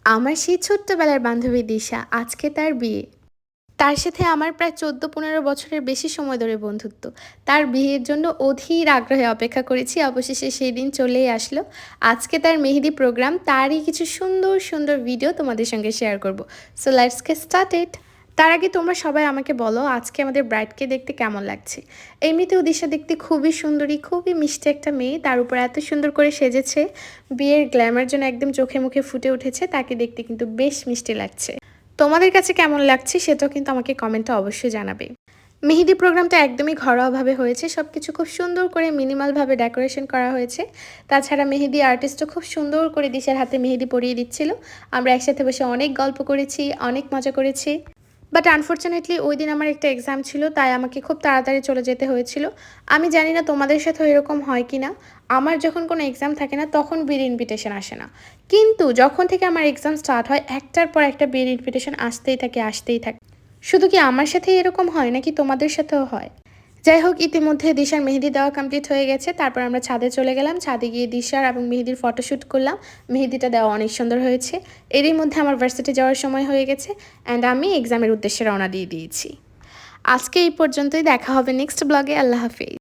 আমার সেই ছোট্টবেলার বান্ধবী দিশা, আজকে তার বিয়ে। তার সাথে আমার প্রায় ১৪-১৫ বছরের বেশি সময় ধরে বন্ধুত্ব। তার বিয়ের জন্য অধীর আগ্রহে অপেক্ষা করেছি। অবশেষে সেই দিন চলেই আসলো। আজকে তার মেহেদি প্রোগ্রাম। তারই কিছু সুন্দর, সুন্দর ভিডিও তোমাদের সঙ্গে শেয়ার করব। So let's get started. তার আগে তোমরা সবাই আমাকে বলো আজকে আমাদের ব্রাইডকে দেখতে কেমন লাগছে? এমনিতেও দিশা দেখতে খুবই সুন্দরী, খুবই মিষ্টি একটা মেয়ে। তার উপর এত সুন্দর করে সেজেছে। বিয়ের গ্ল্যামার যেন একদম চোখে মুখে ফুটে উঠেছে। তাকে দেখতে কিন্তু বেশ মিষ্টি লাগছে। তোমাদের কাছে কেমন লাগছে সেটাও কিন্তু আমাকে কমেন্টে অবশ্যই জানাবে। মেহেদি প্রোগ্রামটা একদমই ঘরোয়াভাবে হয়েছে। সবকিছু খুব সুন্দর করে মিনিমালভাবে ডেকোরেশন করা হয়েছে। তাছাড়া মেহেদি আর্টিস্টও খুব সুন্দর করে দিশার হাতে মেহেদি পরিয়ে দিচ্ছিল। আমরা একসাথে বসে অনেক গল্প করেছি, অনেক মজা করেছি। বাট আনফর্চুনেটলি ওই দিন আমার একটা এক্সাম ছিল, তাই আমাকে খুব তাড়াতাড়ি চলে যেতে হয়েছিল। আমি জানি না তোমাদের সাথেও এরকম হয় কি না। আমার যখন কোনো এক্সাম থাকে না তখন বিয়ের ইনভিটেশন আসে না, কিন্তু যখন থেকে আমার এক্সাম স্টার্ট হয় একটার পর একটা বিয়ের ইনভিটেশন আসতেই থাকে আসতেই থাকে। শুধু কি আমার সাথেই এরকম হয় নাকি তোমাদের সাথেও হয়? যাই হোক, ইতিমধ্যে দিশার মেহেদি দেওয়া কমপ্লিট হয়ে গেছে। তারপর আমরা ছাদে চলে গেলাম। ছাদে গিয়ে দিশার এবং মেহেদির ফটোশ্যুট করলাম। মেহেদিটা দেওয়া অনেক সুন্দর হয়েছে। এরই মধ্যে আমার ভার্সিটি যাওয়ার সময় হয়ে গেছে অ্যান্ড আমি এক্সামের উদ্দেশ্যে রওনা দিয়ে দিয়েছি। আজকে এই পর্যন্তই। দেখা হবে নেক্সট ব্লগে। আল্লাহ হাফিজ।